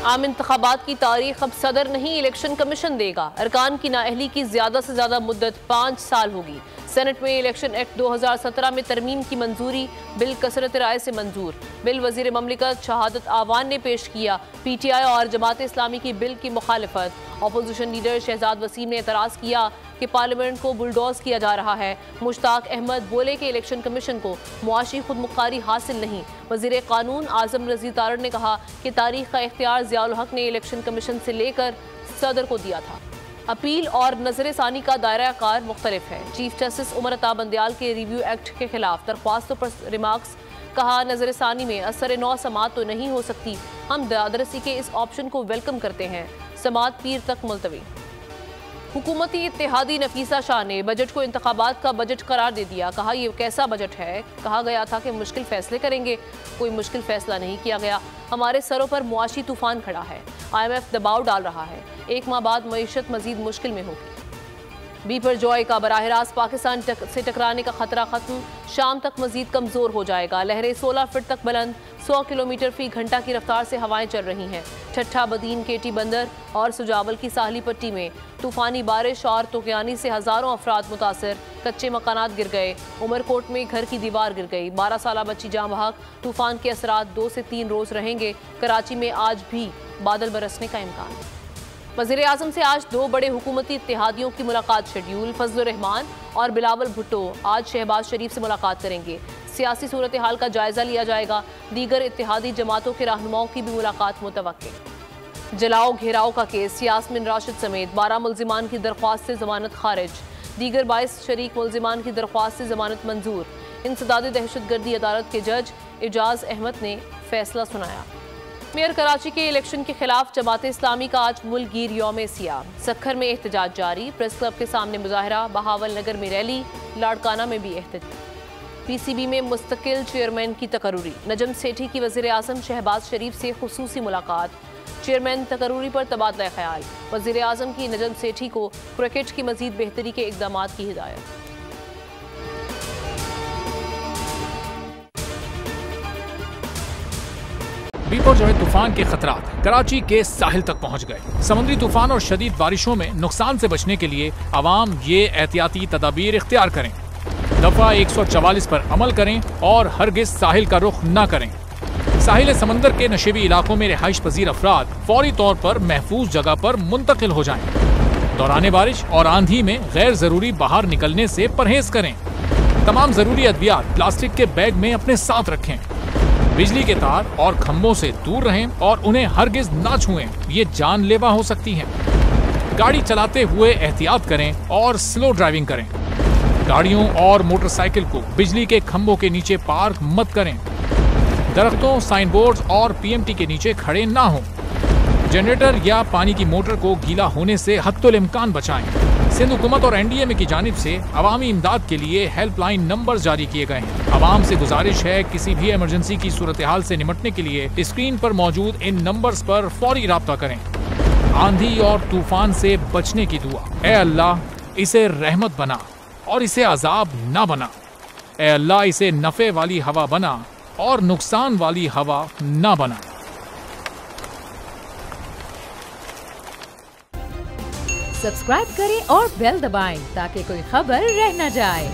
आम इंतखाबात की तारीख अब सदर नहीं इलेक्शन कमीशन देगा। अरकान की नाअहली की ज्यादा से ज्यादा मुद्दत 5 साल होगी। सेनेट में इलेक्शन एक्ट 2017 में तरमीम की मंजूरी, बिल कसरत राय से मंजूर। बिल वजीर ममलिकत शहादत आवान ने पेश किया। PTI और जमात इस्लामी की बिल की मुखालिफत। अपोजिशन लीडर शहजाद वसीम ने एतराज़ किया कि पार्लियामेंट को बुलडोज किया जा रहा है। मुश्ताक अहमद बोले कि इलेक्शन कमीशन को मुआशी खुद मुख्तारी हासिल नहीं। वजीर कानून आजम रजी तारड़ ने कहा कि तारीख का इख्तियार ज़ियाउल हक ने इलेक्शन कमीशन से लेकर सदर को दिया था। अपील और नजर सानी का दायरा कार मुख्तलिफ है। चीफ जस्टिस उमर अता बंदयाल के रिव्यू एक्ट के खिलाफ दरख्वास्तों पर रिमार्क्स। कहा, नजर सानी में असर नौ समात तो नहीं हो सकती। हम दादरसी के इस ऑप्शन को वेलकम करते हैं। समात पीर तक मुलतवी। हुकूमती इत्तेहादी नफीसा शाह ने बजट को इंतखाबात का बजट करार दे दिया। कहा, यह कैसा बजट है। कहा गया था कि मुश्किल फैसले करेंगे, कोई मुश्किल फैसला नहीं किया गया। हमारे सरों पर मुआशी तूफान खड़ा है। IMF दबाव डाल रहा है। 1 माह बाद मईशत मजीद मुश्किल में होगी। बीपर जॉय का बराह रास्त पाकिस्तान से टकराने का खतरा खत्म। शाम तक मजीद कमजोर हो जाएगा। लहरें 16 फीट तक बुलंद, 100 किलोमीटर फी घंटा की रफ्तार से हवाएं चल रही हैं। ठट्ठा, बदीन, केटी बंदर और सुजावल की साहली पट्टी में तूफानी बारिश और तुगयानी से हजारों अफराद मुतासर। कच्चे मकानात गिर गए। उमरकोट में घर की दीवार गिर गई। 12 साल बच्ची जाँ बहक। तूफान के असरात 2 से 3 रोज रहेंगे। कराची में आज भी बादल बरसने का इम्कान। वज़ीर आज़म से आज 2 बड़े हुकूमती इत्तेहादियों की मुलाकात शेड्यूल। फजलुर रहमान और बिलावल भुट्टो आज शहबाज शरीफ से मुलाकात करेंगे। सियासी सूरत हाल का जायजा लिया जाएगा। दीगर इत्तेहादी जमातों के रहनुमाओं की भी मुलाकात मुतवक्के। जलाओ घेराव का केस, यास्मिन राशिद समेत 12 मुल्जिमान की दरख्वास्त से जमानत खारिज। दीगर 22 शरीक मुल्जिमान की दरख्वास्त से जमानत मंजूर। इंसदाद दहशतगर्दी अदालत के जज एजाज अहमद ने फैसला सुनाया। मेयर कराची के इलेक्शन के खिलाफ जमात इस्लामी का आज मुल्कगीर यौम सियाह। सखर में एहतजाज जारी। प्रेस क्लब के सामने मुजाहरा। बहावल नगर में रैली। लाड़काना में भी एहतजाज। PCB में मुस्तकिल चेयरमैन की तकरूरी। नजम सेठी की वज़ीर आज़म शहबाज शरीफ से खुसूसी मुलाकात। चेयरमैन तकरूरी पर तबादला ख्याल। वज़ीर आज़म की नजम सेठी को क्रिकेट की मजीद बेहतरी के इक़दामात की हिदायत। बीपर जॉय तूफान के खतरात कराची के साहिल तक पहुंच गए। समुद्री तूफान और शदीद बारिशों में नुकसान से बचने के लिए आवाम ये एहतियाती तदाबीर इख्तियार करें। दफा 144 पर अमल करें और हरगिज साहिल का रुख न करें। साहिल समंदर के नशेबी इलाकों में रिहाइश पजीर अफराद फौरी तौर पर महफूज जगह पर मुंतकिल हो जाएं। दौरान बारिश और आंधी में गैर जरूरी बाहर निकलने से परहेज करें। तमाम जरूरी अद्वियात प्लास्टिक के बैग में अपने साथ रखें। बिजली के तार और खंभों से दूर रहें और उन्हें हरगिज ना छुएं, ये जानलेवा हो सकती हैं। गाड़ी चलाते हुए एहतियात करें और स्लो ड्राइविंग करें। गाड़ियों और मोटरसाइकिल को बिजली के खंभों के नीचे पार्क मत करें। दरख्तों, साइन बोर्ड और PMT के नीचे खड़े ना हों। जनरेटर या पानी की मोटर को गीला होने से हत्तुल इम्कान बचाएं। सिंध हुकूमत और NDA की जानिब से अवामी इमदाद के लिए हेल्पलाइन नंबर जारी किए गए हैं। आवाम से गुजारिश है, किसी भी इमरजेंसी की सूरत हाल से निपटने के लिए स्क्रीन पर मौजूद इन नंबर्स पर फौरी राब्ता करें। आंधी और तूफान से बचने की दुआ। ए अल्लाह, इसे रहमत बना और इसे अजाब ना बना। ए अल्लाह, इसे नफे वाली हवा बना और नुकसान वाली हवा ना बना। सब्सक्राइब करें और बेल दबाएं ताकि कोई खबर रह न जाए।